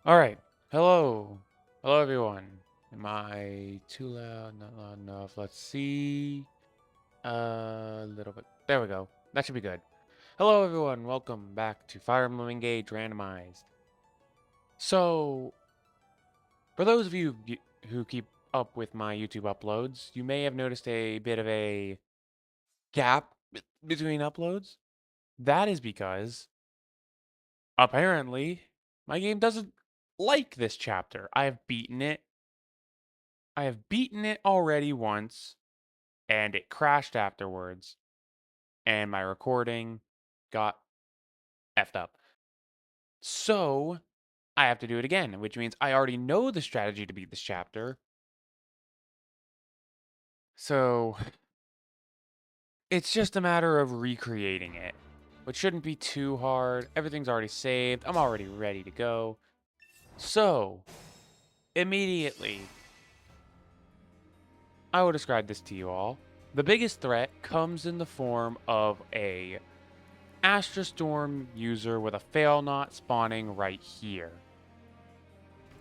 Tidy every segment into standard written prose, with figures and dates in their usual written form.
All right. Hello. Hello, everyone. Am I too loud? Not loud enough. Let's see. A little bit. There we go. That should be good. Hello, everyone. Welcome back to Fire Emblem Engage Randomized. So, for those of you who keep up with my YouTube uploads, you may have noticed a bit of a gap between uploads. That is because, apparently, my game doesn't like this chapter. I have beaten it. I have beaten it already once, and it crashed afterwards, and my recording got effed up. So, I have to do it again, which means I already know the strategy to beat this chapter. So, it's just a matter of recreating it, which shouldn't be too hard. Everything's already saved. I'm already ready to go. So, immediately, I will describe this to you all. The biggest threat comes in the form of a Astrostorm user with a fail not spawning right here.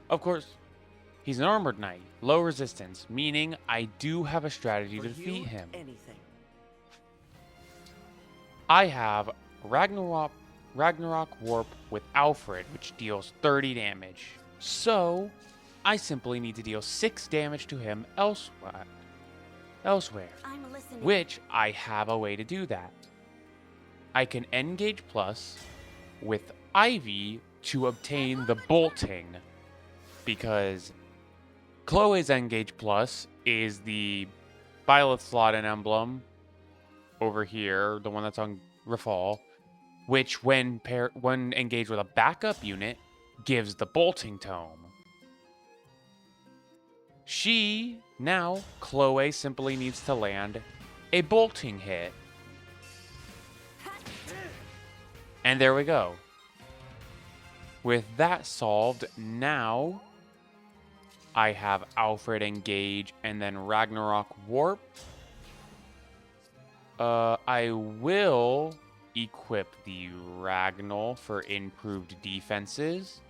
Of course, he's an armored knight, low resistance, meaning I do have a strategy to defeat him. I have Ragnarok Warp with Alfred, which deals 30 damage. So, I simply need to deal 6 damage to him elsewhere, which I have a way to do that. I can Engage Plus with Ivy to obtain the bolting, because Chloe's Engage Plus is the Byleth slot in Emblem over here, the one that's on Rafal, which when engaged with a backup unit gives the bolting tome. Chloe simply needs to land a bolting hit. And there we go. With that solved, now I have Alfred engage and then Ragnarok warp. I will equip the Ragnall for improved defenses.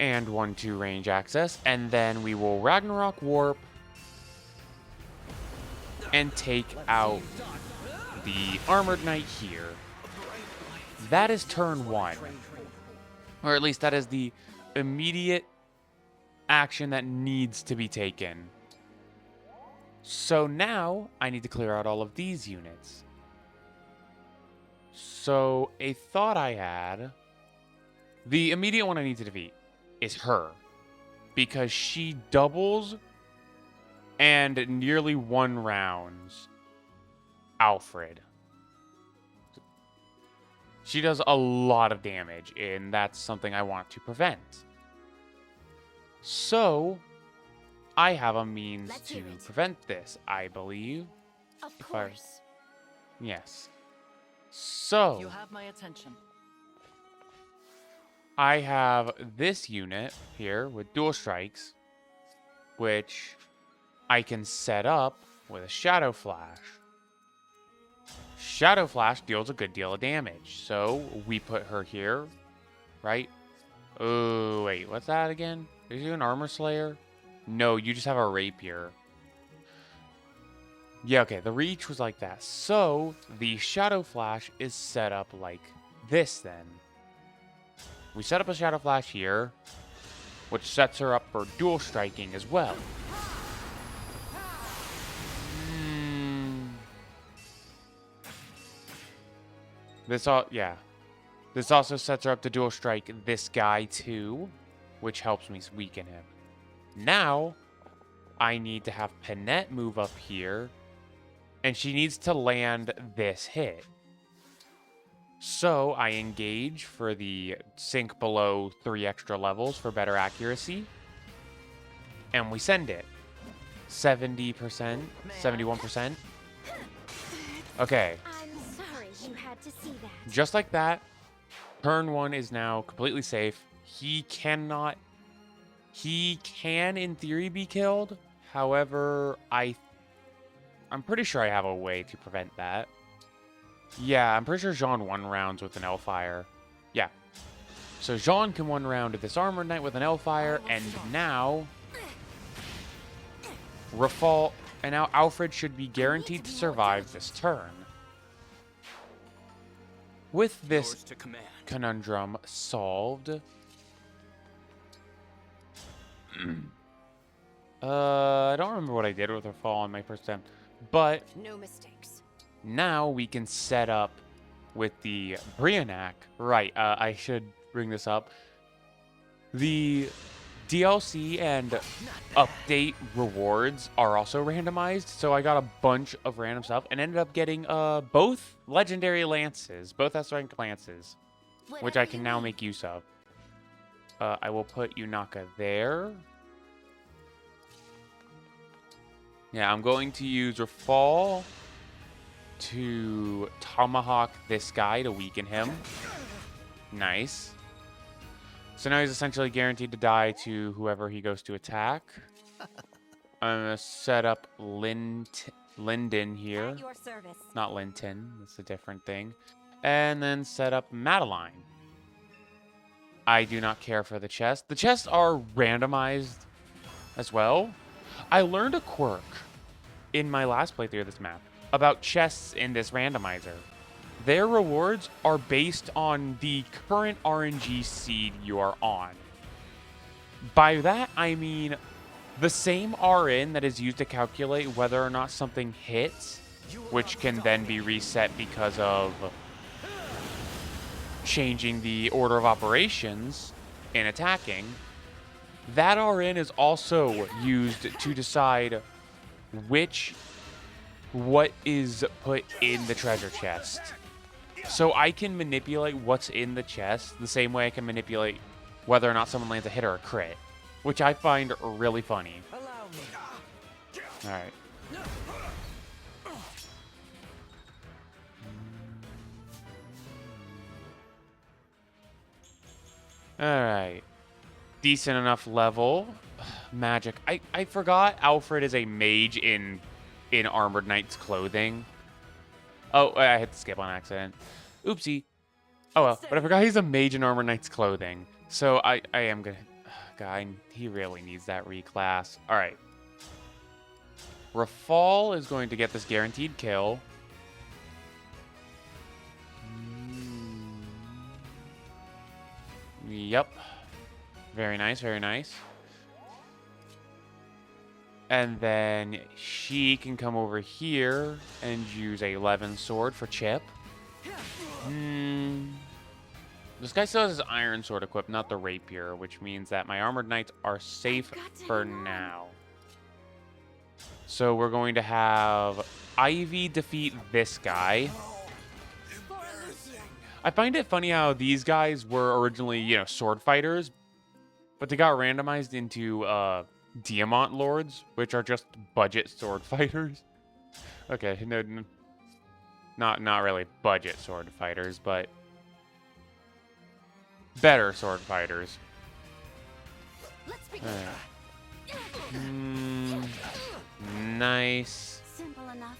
And 1-2 range access. And then we will Ragnarok warp and take out the Armored Knight here. That is turn 1. Or at least that is the immediate action that needs to be taken. So now I need to clear out all of these units. So a thought I had, the immediate one I need to defeat is her, because she doubles and nearly one rounds Alfred. She does a lot of damage, and that's something I want to prevent. So, I have a means to prevent this, I believe. Of course. Yes. So, You have my attention. I have this unit here with dual strikes, which I can set up with a Shadow Flash. Shadow Flash deals a good deal of damage, so we put her here, right? Oh, wait, what's that again? Is you an Armor Slayer? No, you just have a Rapier. Yeah, okay, the reach was like that. So, the Shadow Flash is set up like this then. We set up a Shadow Flash here, which sets her up for dual striking as well. This also sets her up to dual strike this guy too, which helps me weaken him. Now, I need to have Panette move up here, and she needs to land this hit. So I engage for the sink below 3 extra levels for better accuracy, and we send it. 70%, 71%. Okay. I'm sorry you had to see that. Just like that, turn 1 is now completely safe. He can, in theory, be killed. However, I'm pretty sure I have a way to prevent that. Yeah, I'm pretty sure Jean 1 rounds with an Hellfire. Yeah. So Jean can one round this Armored Knight with an Hellfire, and now Rafal, and now Alfred should be guaranteed to survive this turn. With this conundrum solved, I don't remember what I did with Rafal on my first attempt, but No mistakes. now we can set up with the Brionac. Right, I should bring this up. The DLC and update rewards are also randomized, so I got a bunch of random stuff and ended up getting both legendary lances, both S-rank lances, which I can now make use of. I will put Yunaka there. Yeah, I'm going to use Rafal to tomahawk this guy to weaken him. Nice. So now he's essentially guaranteed to die to whoever he goes to attack. I'm going to set up Linden here. At your service. Not Linton. That's a different thing. And then set up Madeline. I do not care for the chests. The chests are randomized as well. I learned a quirk in my last playthrough of this map about chests in this randomizer. Their rewards are based on the current RNG seed you are on. By that, I mean the same RN that is used to calculate whether or not something hits, which can then be reset because of changing the order of operations in attacking. That RN is also used to decide what is put in the treasure chest. So I can manipulate what's in the chest the same way I can manipulate whether or not someone lands a hit or a crit, which I find really funny. All right. All right. Decent enough level. Magic. I forgot Alfred is a mage in Armored Knight's clothing. Oh, I hit the skip on accident. Oopsie. Oh well, but I forgot he's a mage in Armored Knight's clothing. So I am gonna... God, he really needs that reclass. Alright. Rafal is going to get this guaranteed kill. Yep. Very nice, very nice. And then she can come over here and use a 11 sword for Chip. This guy still has his iron sword equipped, not the rapier, which means that my armored knights are safe for now. So we're going to have Ivy defeat this guy. I find it funny how these guys were originally, sword fighters, but they got randomized into Diamant Lords, which are just budget sword fighters. Okay, no, not really budget sword fighters, but better sword fighters. Let's begin. Nice. Simple enough.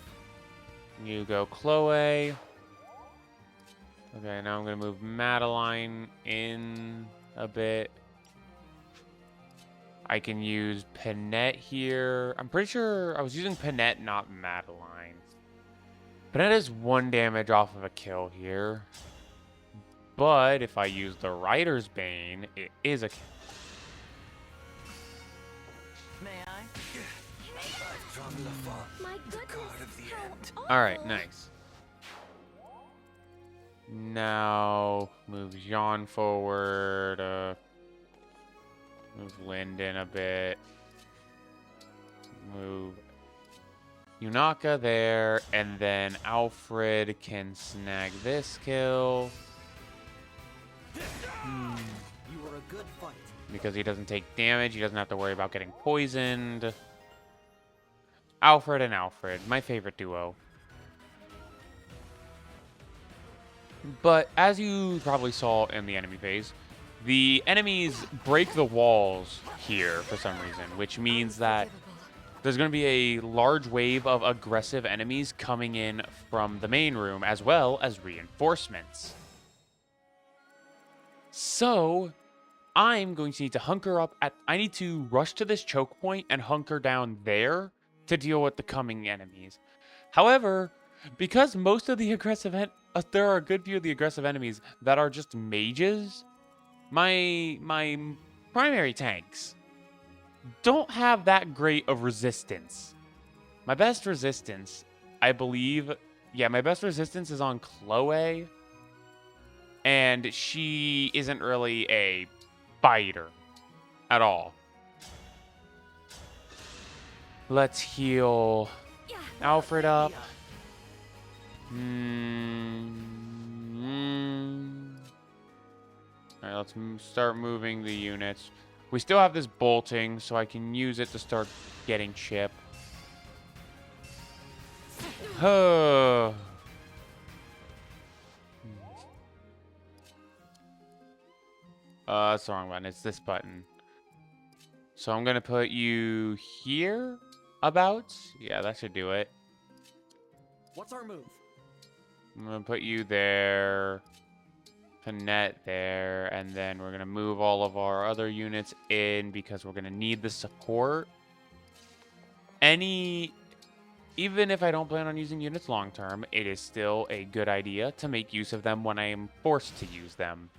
You go, Chloe. Okay, now I'm gonna move Madeline in a bit. I can use Panette here. I'm pretty sure I was using Panette, not Madeline. Panette is 1 damage off of a kill here. But if I use the Rider's Bane, it is a kill. May I? My goodness. Alright, nice. Now, move Jean forward. Move Linden a bit. Move Yunaka there. And then Alfred can snag this kill. You were a good fight. Because he doesn't take damage. He doesn't have to worry about getting poisoned. Alfred and Alfred. My favorite duo. But as you probably saw in the enemy phase, the enemies break the walls here for some reason, which means that there's going to be a large wave of aggressive enemies coming in from the main room, as well as reinforcements. So I'm going to need to hunker up at... I need to rush to this choke point and hunker down there to deal with the coming enemies. However, because most of the aggressive... there are a good few of the aggressive enemies that are just mages, my primary tanks don't have that great of resistance. My best resistance, I believe... Yeah, my best resistance is on Chloe. And she isn't really a fighter at all. Let's heal Alfred up. Alright, let's start moving the units. We still have this bolting, so I can use it to start getting chip. Huh. That's the wrong button. It's this button. So I'm going to put you here, about. Yeah, that should do it. What's our move? I'm going to put you there. Panette there. And then we're going to move all of our other units in because we're going to need the support. Even if I don't plan on using units long term, it is still a good idea to make use of them when I am forced to use them.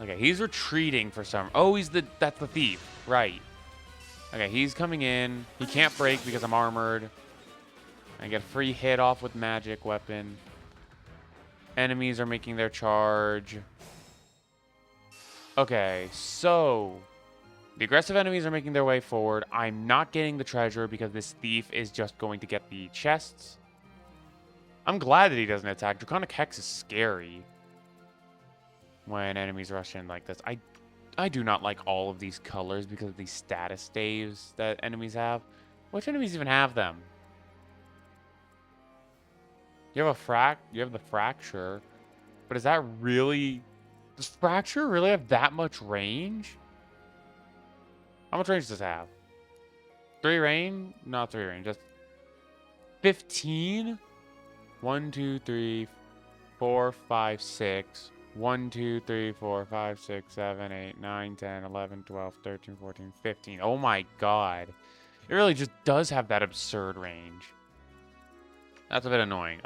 Okay, he's retreating for some... Oh, that's the thief. Right. Okay, he's coming in. He can't break because I'm armored. I get a free hit off with magic weapon. Enemies are making their charge. Okay, so... The aggressive enemies are making their way forward. I'm not getting the treasure because this thief is just going to get the chests. I'm glad that he doesn't attack. Draconic Hex is scary when enemies rush in like this. I do not like all of these colors because of these status staves that enemies have. Which enemies even have them? You have the fracture. But is that really... Does fracture really have that much range? How much range does it have? 3 range? Not 3 range. Just 15? 1, 2, 3, 4, 5, 6. 1, 2, 3, 4, 5, 6, 7, 8, 9, 10, 11, 12, 13, 14, 15. Oh my god. It really just does have that absurd range. That's a bit annoying.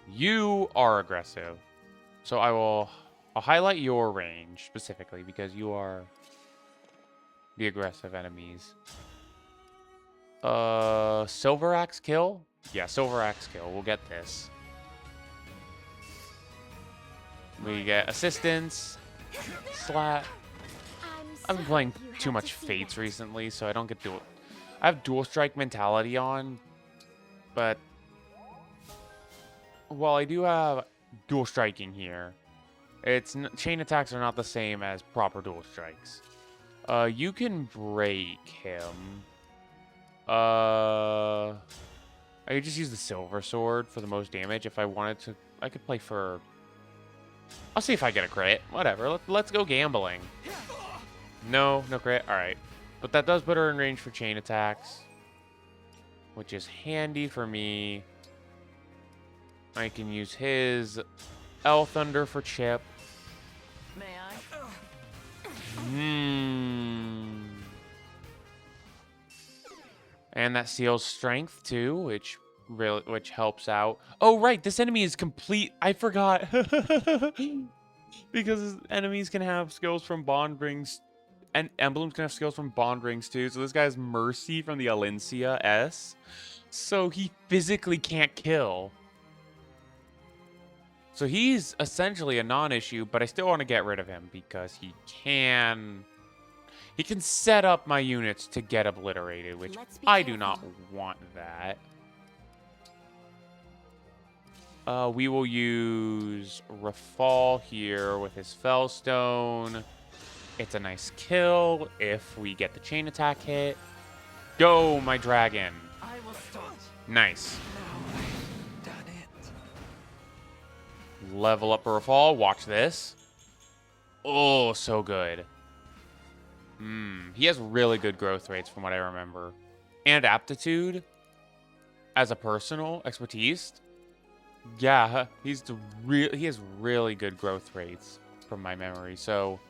You are aggressive. So I'll highlight your range specifically because you are the aggressive enemies. Silver Axe kill? Yeah, Silver Axe kill. We'll get this. We get assistance. Slap. I've been playing too much Fates recently, so I don't get dual... I have dual strike mentality on, but while I do have dual striking here, chain attacks are not the same as proper dual strikes. You can break him. I could just use the silver sword for the most damage if I wanted to. I could play for... I'll see if I get a crit. Whatever. Let's go gambling. No crit. All right. But that does put her in range for chain attacks, which is handy for me. I can use his L Thunder for chip. May I? And that seals strength too, which helps out. Oh right, this enemy is complete. I forgot. Because enemies can have skills from bond rings, and emblems can have skills from bond rings too. So this guy's Mercy from the Alencia S. So he physically can't kill. So he's essentially a non-issue, but I still want to get rid of him because he can set up my units to get obliterated, which I do not want that. We will use Rafal here with his Fellstone. It's a nice kill if we get the chain attack hit. Go, my dragon. I will start. Nice. Now I've done it. Level up a Rafal. Watch this. Oh, so good. He has really good growth rates from what I remember. And aptitude as a personal expertise. Yeah, he has really good growth rates from my memory. So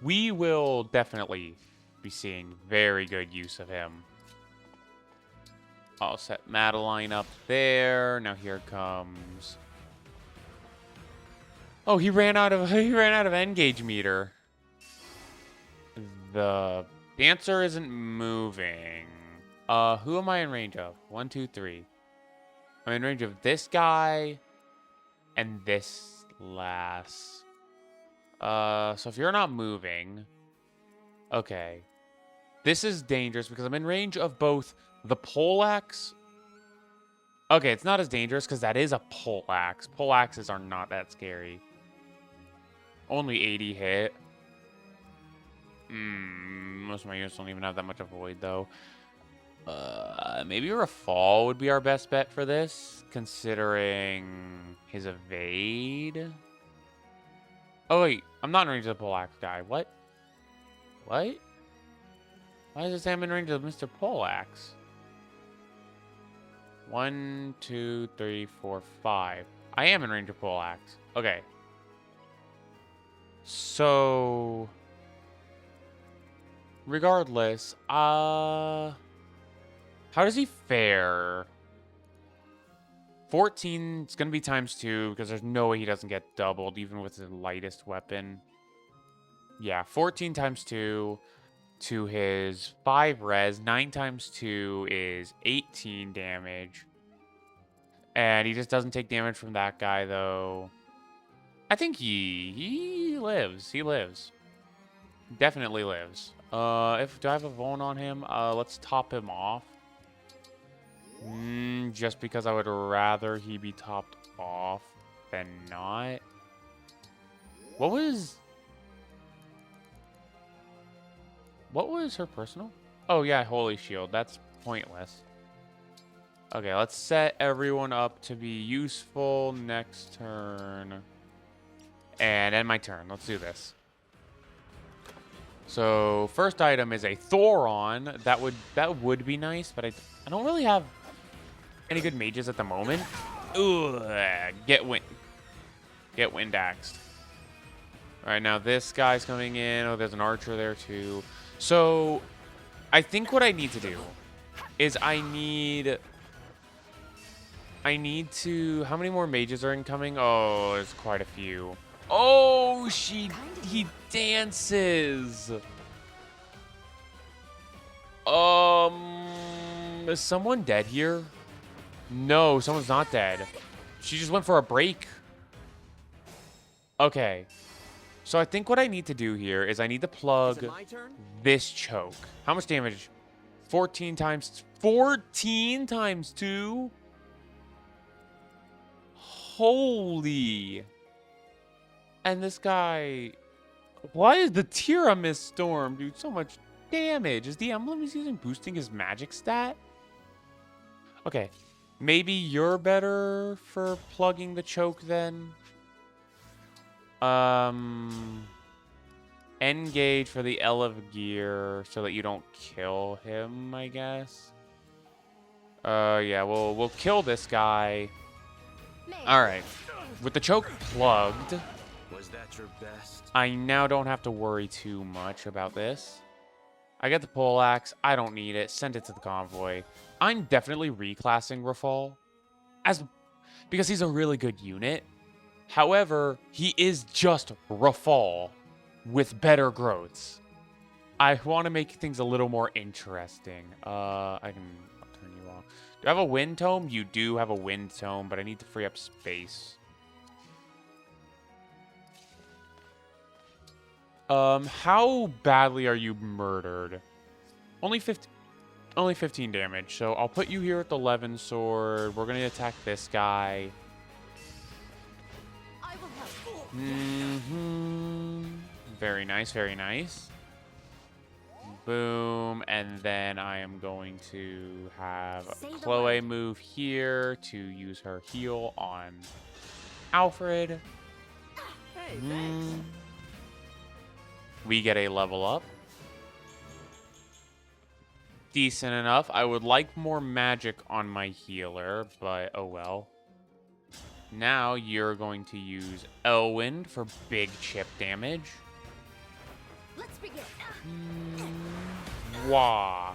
we will definitely be seeing very good use of him. I'll set Madeline up there. Now here comes. Oh, he ran out of engage meter. The dancer isn't moving. Who am I in range of? 1, 2, 3. I'm in range of this guy and this lass. So if you're not moving, okay. This is dangerous because I'm in range of both the poleaxe. Okay, it's not as dangerous because that is a poleaxe. Poleaxes are not that scary. Only 80 hit. Most of my units don't even have that much avoid though. Maybe Rafal would be our best bet for this, considering his evade. Oh wait, I'm not in range of the poleaxe guy. What? What? Why does it say I'm in range of Mr. Poleaxe? 1, 2, 3, 4, 5. I am in range of poleaxe. Okay. So, regardless, how does he fare? 14 is going to be ×2 because there's no way he doesn't get doubled even with the lightest weapon. Yeah, 14 ×2 to his 5 res. 9 ×2 is 18 damage. And he just doesn't take damage from that guy, though. I think he lives. He lives. Definitely lives. Do I have a Vaughn on him? Let's top him off. Just because I would rather he be topped off than not. What was her personal? Oh, yeah, Holy Shield. That's pointless. Okay, let's set everyone up to be useful next turn. And end my turn. Let's do this. So, first item is a Thoron. That would be nice, but I don't really have any good mages at the moment. Ugh, get wind axed. All right, now this guy's coming in. Oh, there's an archer there too. So, I think what I need to do is I need to. How many more mages are incoming? Oh, there's quite a few. Oh, he dances. Is someone dead here? No, someone's not dead. She just went for a break. Okay. So I think what I need to do here is I need to plug this choke. How much damage? 14 times 2? Holy. And this guy... Why is the Tiramis Storm do so much damage? Is the Emblem he's using boosting his magic stat? Okay. Maybe you're better for plugging the choke then? Engage for the L of Gear so that you don't kill him, I guess. Yeah, we'll kill this guy. Alright. With the choke plugged... Was that your best? I now don't have to worry too much about this. I get the poleaxe. I don't need it. Send it to the convoy. I'm definitely reclassing Rafal because he's a really good unit. However, he is just Rafal with better growths. I want to make things a little more interesting. I'll turn you off. Do I have a wind tome? You do have a wind tome, but I need to free up space. How badly are you murdered? Only 15 damage. So I'll put you here with the Levin sword. We're gonna attack this guy. I will help. Very nice, very nice. Boom, and then I am going to have Chloe move here to use her heal on Alfred. Hey, thanks. We get a level up. Decent enough. I would like more magic on my healer, but oh well. Now you're going to use Elwind for big chip damage. Let's begin. Wah.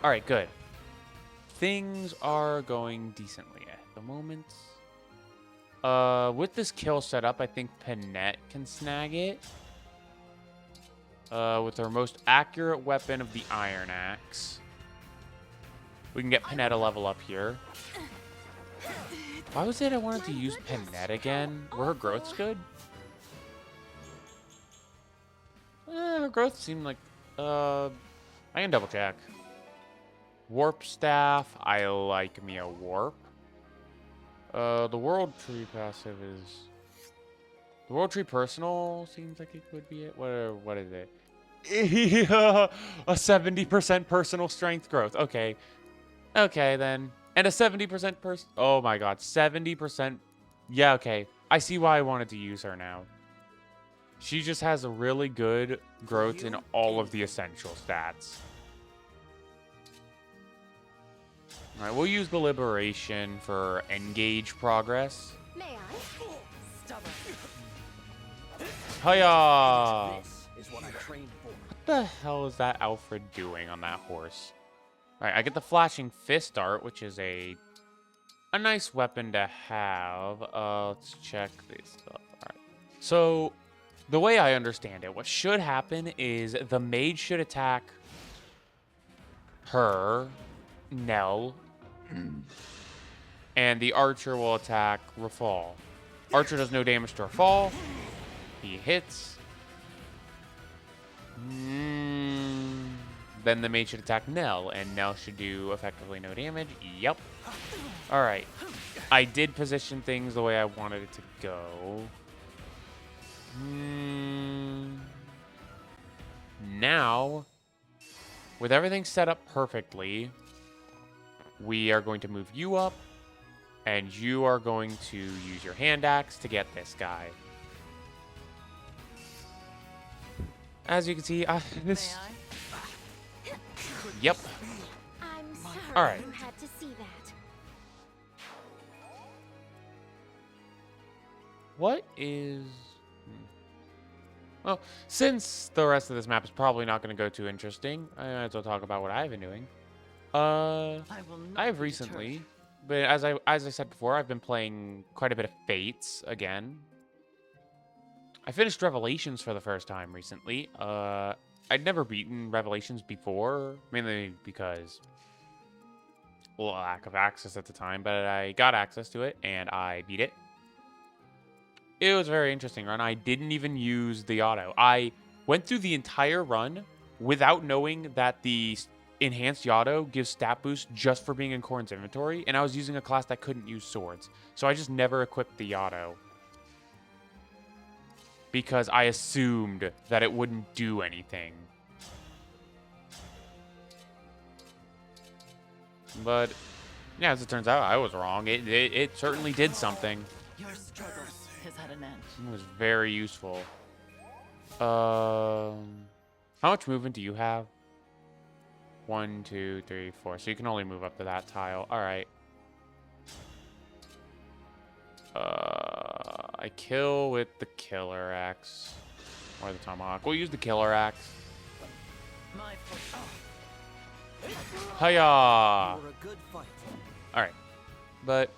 Alright, good. Things are going decently at the moment. With this kill setup, I think Panette can snag it. With her most accurate weapon of the Iron Axe. We can get Panette a level up here. Why was it I wanted to use Panette again? Were her growths good? Her growth seemed like... I can double check. Warp Staff. I like me a Warp. The World Tree passive is... The World Tree Personal seems like it would be it. What is it? A 70% personal strength growth. Okay. Okay, then. And a 70% Oh my god, 70%. Yeah, okay. I see why I wanted to use her now. She just has a really good growth in all of the essential stats. Alright, we'll use the Liberation for engage progress. May I? Stubborn. Hiya! This is what I trained for. What the hell is that Alfred doing on that horse? Alright, I get the Flashing Fist Art, which is a nice weapon to have. Let's check this stuff. Alright. So, the way I understand it, what should happen is the mage should attack her, Nell, and the archer will attack Rafal. Archer does no damage to Rafal. He hits. Then the mage should attack Nell, and Nell should do effectively no damage. Yep. Alright. I did position things the way I wanted it to go. Now, with everything set up perfectly, we are going to move you up, and you are going to use your hand axe to get this guy. As you can see, this... May I? Yep. I'm sorry All right. you had to see that. What is... Well, since the rest of this map is probably not going to go too interesting, I might as well talk about what I've been doing. I will not I've be recently, deterred. but as I said before, I've been playing quite a bit of Fates again. I finished Revelations for the first time recently. I'd never beaten Revelations before, mainly because lack of access at the time, but I got access to it and I beat it. It was a very interesting run. I didn't even use the auto. I went through the entire run without knowing that the enhanced auto gives stat boost just for being in Corrin's inventory, and I was using a class that couldn't use swords. So I just never equipped the auto, because I assumed that it wouldn't do anything. But, yeah, as it turns out, I was wrong. It certainly did something. Your struggle has had an end. It was very useful. How much movement do you have? 1, 2, 3, 4. So you can only move up to that tile. All right. I kill with the killer axe or the tomahawk. We'll use the killer axe. My fault. Hiya! You were a good fight. All right, but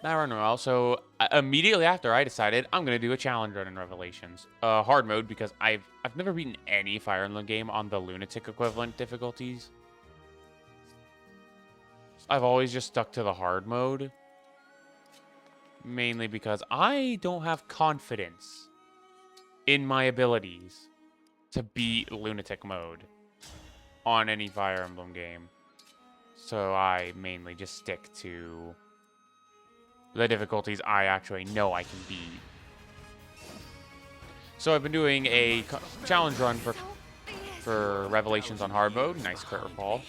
that run well. So immediately after, I decided I'm gonna do a challenge run in Revelations, hard mode, because I've never beaten any Fire Emblem game on the lunatic equivalent difficulties. I've always just stuck to the hard mode, mainly because I don't have confidence in my abilities to beat lunatic mode on any Fire Emblem game. So I mainly just stick to the difficulties I actually know I can beat. So I've been doing a challenge run for Revelations on hard mode. Nice crit recall.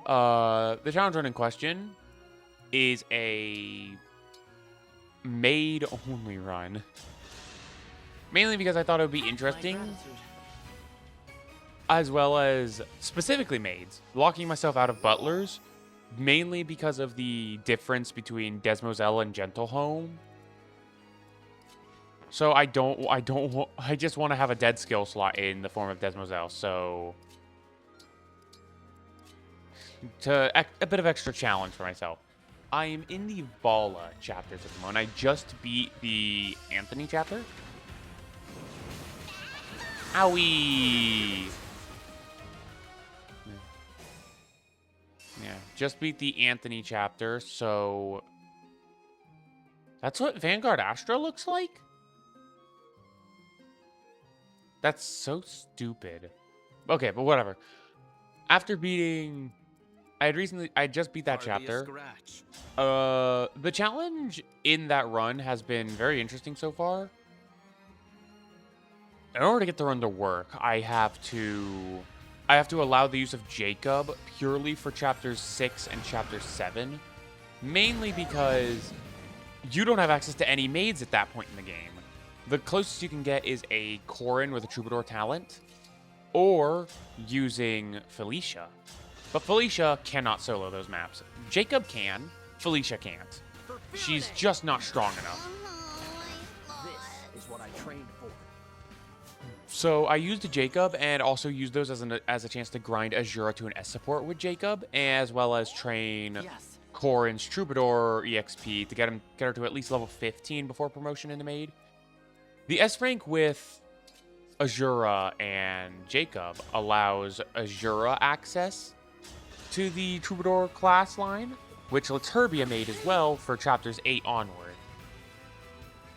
The challenge run in question is a maid-only run. Mainly because I thought it would be interesting, as well as specifically maids. Locking myself out of butlers mainly because of the difference between Desmoselle and Gentlehome. So I just want to have a dead skill slot in the form of Desmoselle. So a bit of extra challenge for myself. I am in the Vala chapters at the moment. I just beat the Anthony chapter. Owie! Yeah, just beat the Anthony chapter, so... That's what Vanguard Astra looks like? That's so stupid. Okay, but whatever. After beating... I just beat that Hardly a chapter. scratch. The challenge in that run has been very interesting so far. In order to get the run to work, I have to allow the use of Jacob purely for chapters 6 and chapter 7, mainly because you don't have access to any maids at that point in the game. The closest you can get is a Corrin with a Troubadour talent, or using Felicia. But Felicia cannot solo those maps. Jacob can, Felicia can't. She's just not strong enough. This is what I trained for. So I used a Jacob and also used those as a chance to grind Azura to an S support with Jacob, as well as train Yes. Corrin's Troubadour EXP to get her to at least level 15 before promotion into Maid. The S rank with Azura and Jacob allows Azura access to the Troubadour class line, which lets her be a Maid as well for chapters 8 onward.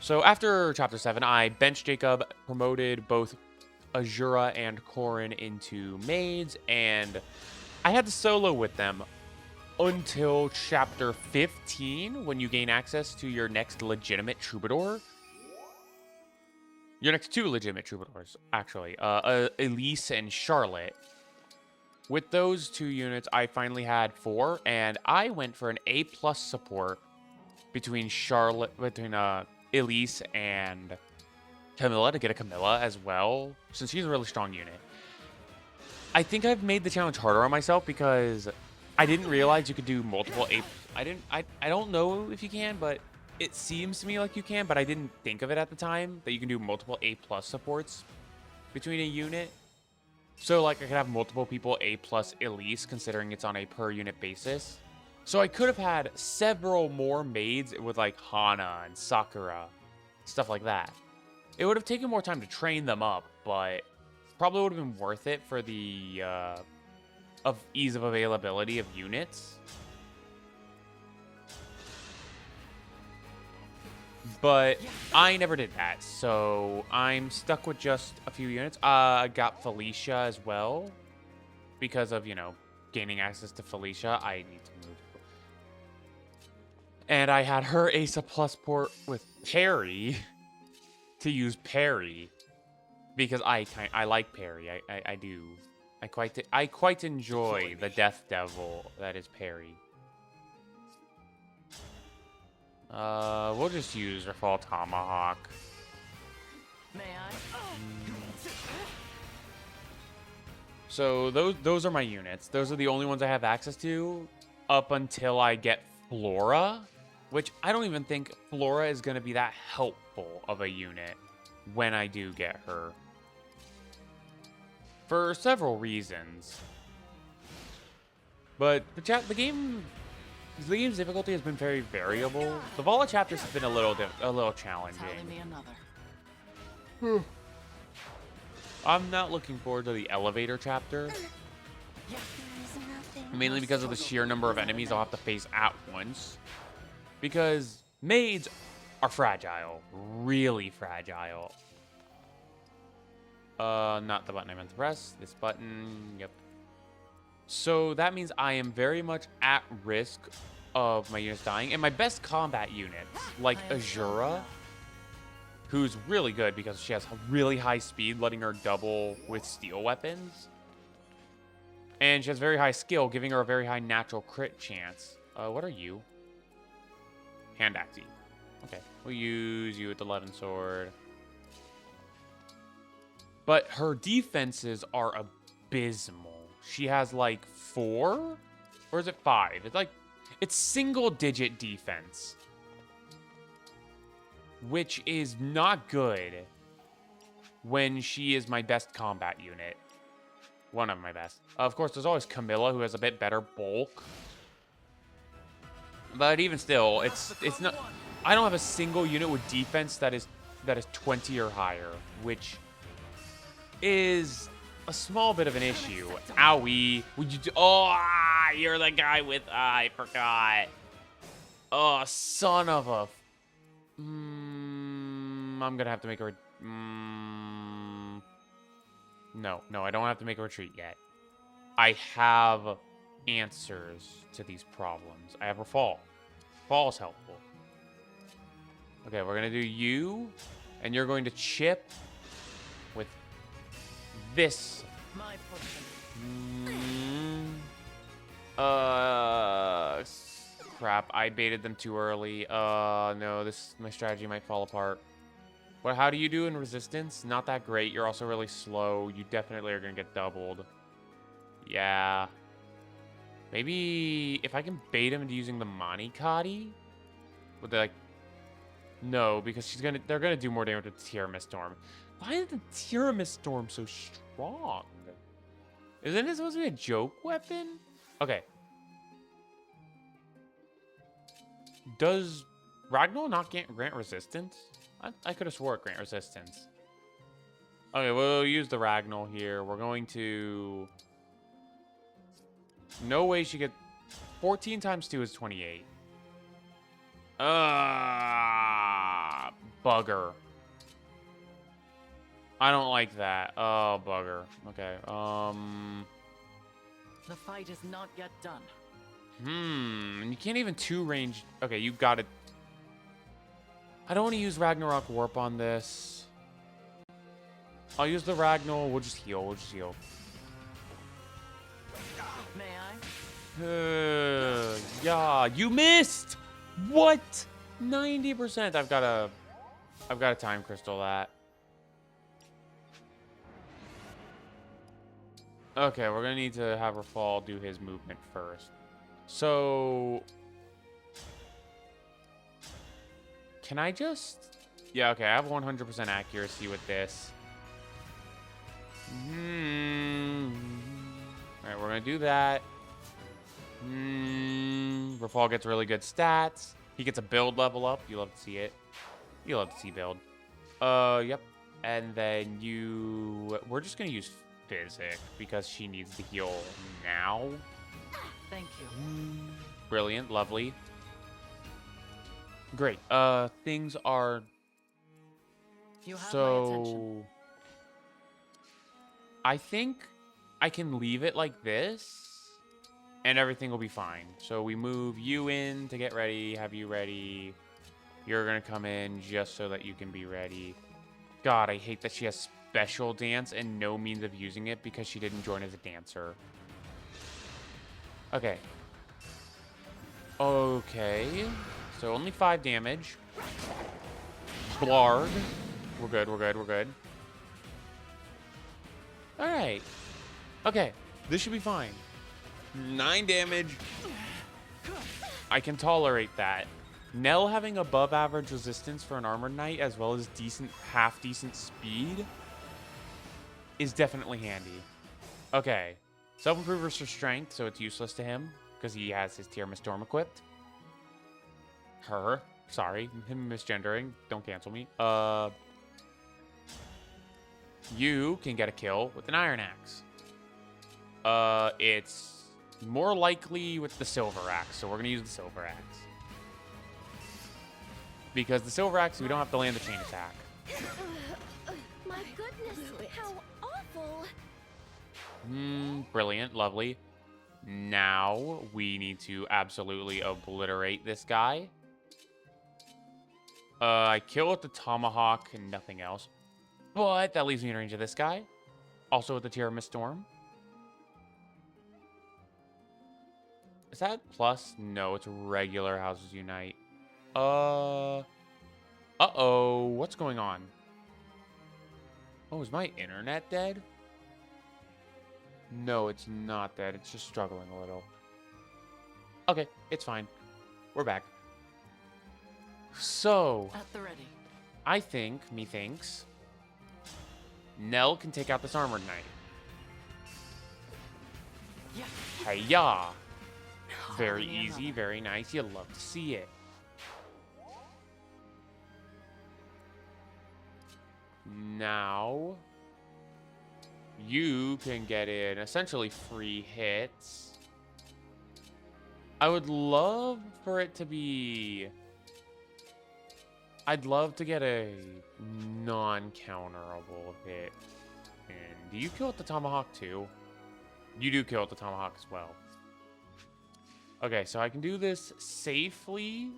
So after chapter 7, I benched Jacob, promoted both Azura and Corrin into maids, and I had to solo with them until chapter 15, when you gain access to your next legitimate Troubadour. Your next two legitimate Troubadours, actually. Elise and Charlotte. With those two units, I finally had 4, and I went for an A+ support between Elise and Camilla to get a Camilla as well, since she's a really strong unit. I think I've made the challenge harder on myself because I didn't realize you could do multiple A. I don't know if you can, but it seems to me like you can, but I didn't think of it at the time that you can do multiple A+ supports between a unit. So like I could have multiple people A+ Elise, considering it's on a per unit basis. So I could have had several more maids with like Hana and Sakura, stuff like that. It would have taken more time to train them up, but probably would have been worth it for the ease of availability of units. But I never did that, so I'm stuck with just a few units. I got Felicia as well. Because of, gaining access to Felicia, I need to move. And I had her Asa Plus port with Perry to use Perry. Because I like Perry. I do. I quite enjoy the Death Devil that is Perry. We'll just use Rafal Tomahawk. May I? So those are my units. Those are the only ones I have access to up until I get Flora, which I don't even think Flora is going to be that helpful of a unit when I do get her. For several reasons. But the game's difficulty has been very variable. The Vala chapters have been a little challenging. Tally me another. I'm not looking forward to the elevator chapter. Mainly because of the sheer number of enemies I'll have to face at once. Because maids are fragile. Really fragile. Not the button I meant to press. This button. Yep. So that means I am very much at risk of my units dying. And my best combat units, like Azura, who's really good because she has really high speed, letting her double with steel weapons. And she has very high skill, giving her a very high natural crit chance. What are you? Hand axie. Okay, we'll use you with the Levin sword. But her defenses are abysmal. She has like 4 Or is it 5? It's like, it's single-digit defense. Which is not good when she is my best combat unit. One of my best. Of course, there's always Camilla, who has a bit better bulk. But even still, it's not... I don't have a single unit with defense that is 20 or higher, which is a small bit of an issue. Owie. Would you do... Oh, you're the guy with... I forgot. Oh, son of a... I'm gonna have to make a... No, I don't have to make a retreat yet. I have answers to these problems. I have a fall. Fall's helpful. Okay, we're gonna do you, and you're going to chip with this. My portion. Crap, I baited them too early. No, my strategy might fall apart. Well, how do you do in resistance? Not that great. You're also really slow. You definitely are gonna get doubled. Yeah. Maybe if I can bait him into using the manakete? Would they like... No, because they're gonna do more damage with the Tiramisu Storm. Why is the Tiramisu Storm so strong? Isn't it supposed to be a joke weapon? Okay. Does Ragnar not grant resistance? I could have swore it grant resistance. Okay, we'll use the Ragnar here. We're going to... No way she get... 14 times 2 is 28. Bugger. I don't like that. Oh, bugger. Okay, The fight is not yet done. You can't even 2-range... Okay, you got it. I don't want to use Ragnarok Warp on this. I'll use the Ragnar. We'll just heal. May I? Yeah, you missed! What? 90%. I've got a time crystal that. Okay, we're gonna need to have Rafal do his movement first. So... Can I just... Yeah, okay, I have 100% accuracy with this. Alright, we're gonna do that. Rafal gets really good stats. He gets a build level up. You love to see it. You love to see build. Yep. And then we're just gonna use Physic because she needs to heal now. Thank you. Brilliant, lovely. Great. Things are... You have my attention. So... I think I can leave it like this, and everything will be fine. So we move you in to get ready, have you ready. You're going to come in just so that you can be ready. God, I hate that she has special dance and no means of using it because she didn't join as a dancer. Okay. Okay. So only 5 damage. Blarg. We're good. Alright. Okay. This should be fine. 9 damage. I can tolerate that. Nell having above average resistance for an armored knight as well as half decent speed is definitely handy. Okay. Self-improvers for strength, so it's useless to him because he has his Tiramisu Storm equipped. Sorry, him misgendering. Don't cancel me. You can get a kill with an Iron Axe. It's more likely with the Silver Axe, so we're gonna use the Silver Axe. Because the Silver Axe, we don't have to land the chain attack. My goodness, how awful. Brilliant, lovely. Now we need to absolutely obliterate this guy. I kill with the Tomahawk and nothing else. But that leaves me in range of this guy. Also with the Tiramisu Storm. Is that plus? No, it's regular Houses Unite. Uh-oh. What's going on? Oh, is my internet dead? No, it's not dead. It's just struggling a little. Okay, it's fine. We're back. So, At the ready. I think, methinks, Nell can take out this armored knight. Yeah. Hiya! Very Already easy, another. very nice. You love to see it. Now, you can get in essentially free hits. I would love for it to be... I'd love to get a non-counterable hit. And do you kill with the tomahawk too? You do kill with the tomahawk as well. Okay, so I can do this safely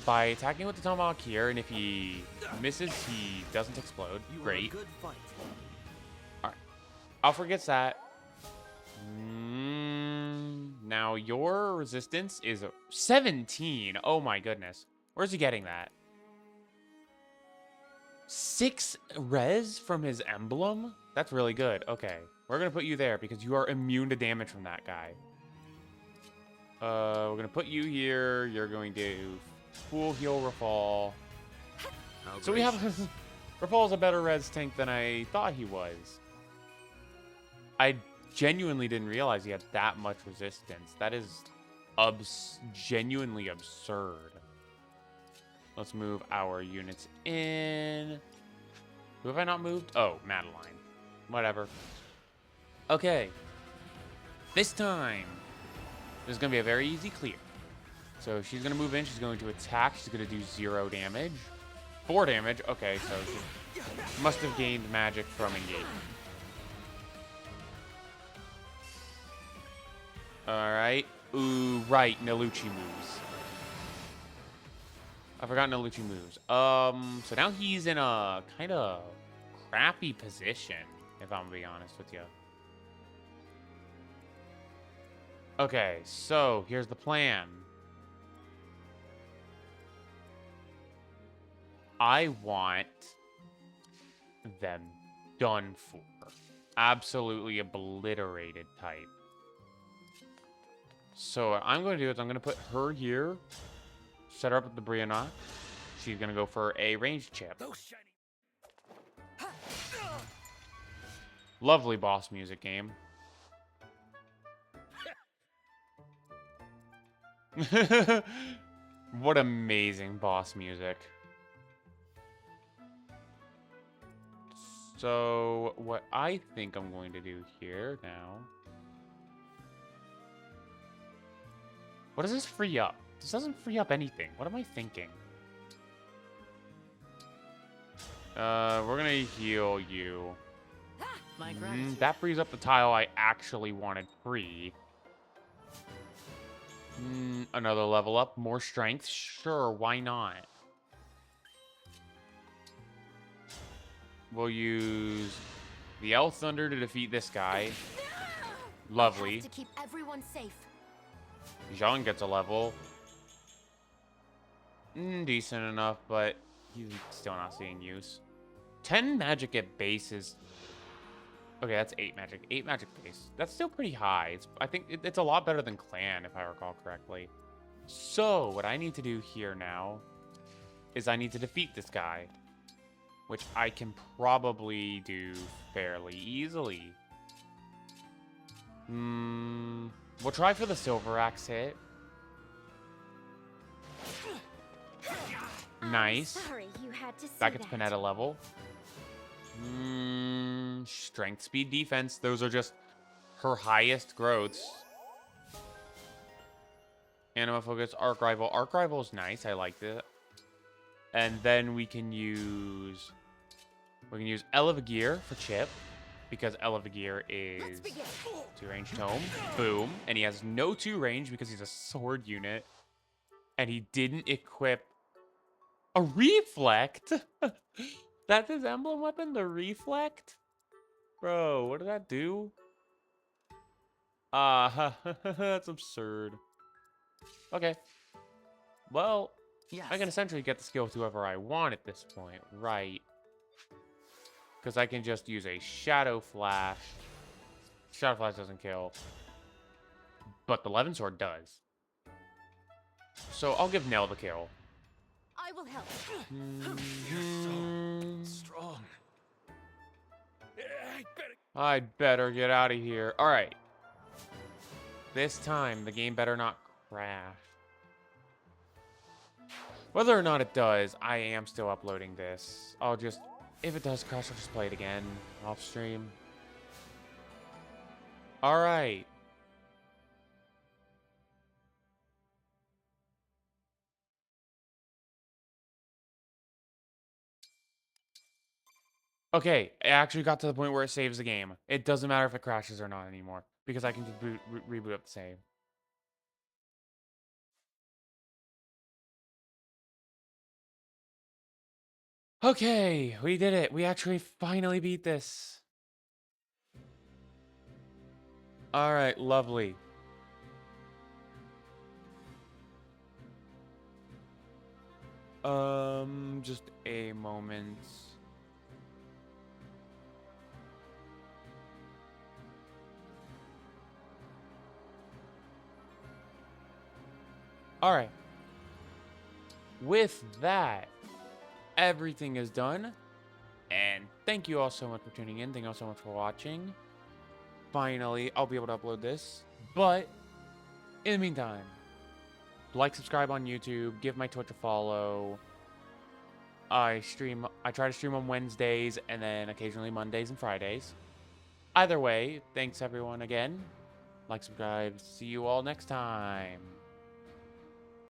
by attacking with the tomahawk here, and if he misses, he doesn't explode. You were Great. a good fight. Alright. I'll forget that. Now, your resistance is 17. Oh my goodness. Where's he getting that? 6 res from his emblem? That's really good. Okay. We're going to put you there because you are immune to damage from that guy. We're going to put you here. You're going to full heal Rafal. So we have... Rafal's a better res tank than I thought he was. I genuinely didn't realize he had that much resistance. That is genuinely absurd. Let's move our units in. Who have I not moved? Oh, Madeline. Whatever. Okay. This time, there's going to be a very easy clear. So she's going to move in. She's going to attack. She's going to do 0 damage. 4 damage. Okay, so she must have gained magic from engagement. Alright. Ooh, right. Nalucci moves. I forgot Nalucci moves. So now he's in a kind of crappy position, if I'm gonna be honest with you. Okay, so here's the plan. I want them done for. Absolutely obliterated type. So what I'm going to do is I'm going to put her here. Set her up with the Brianna. She's going to go for a ranged chip. Lovely boss music game. What amazing boss music. So what I think I'm going to do here now... What does this free up? This doesn't free up anything. What am I thinking? We're gonna heal you. My gratitude. That frees up the tile I actually wanted free. Another level up. More strength. Sure, why not? We'll use the L Thunder to defeat this guy. Lovely. To keep everyone safe. Zhang gets a level. Decent enough, but he's still not seeing use. 10 magic at base is... Okay, that's 8 magic. 8 magic base. That's still pretty high. I think it's a lot better than clan, if I recall correctly. So, what I need to do here now is I need to defeat this guy, which I can probably do fairly easily. We'll try for the Silver Axe hit. Nice. Sorry you had to see That gets Panetta level. Strength, speed, defense. Those are just her highest growths. Anima Focus, Arc Rival. Arc Rival is nice. I like it. And then we can use Elevagir for Chip, because Elevagir is 2-range tome. Boom. And he has no 2-range because he's a sword unit. And he didn't equip a Reflect. That's his emblem weapon, the Reflect? Bro, what did that do? That's absurd. Okay. Well, Yes. I can essentially get the skill with whoever I want at this point, right? Because I can just use a Shadow Flash Shadow Flash doesn't kill. But the Levin Sword does. So I'll give Nell the kill. I will help. Mhm. Strong. I'd better get out of here. Alright. This time, the game better not crash. Whether or not it does, I am still uploading this. I'll just... If it does crash, I'll just play it again. Off stream. Alright. Okay, it actually got to the point where it saves the game. It doesn't matter if it crashes or not anymore. Because I can just reboot up the save. Okay, we did it. We actually finally beat this. Alright, lovely. Just a moment. Alright. With that, everything is done. And thank you all so much for tuning in. Thank you all so much for watching. Finally, I'll be able to upload this. But, in the meantime, like, subscribe on YouTube. Give my Twitch a follow. I try to stream on Wednesdays and then occasionally Mondays and Fridays. Either way, thanks everyone again. Like, subscribe. See you all next time.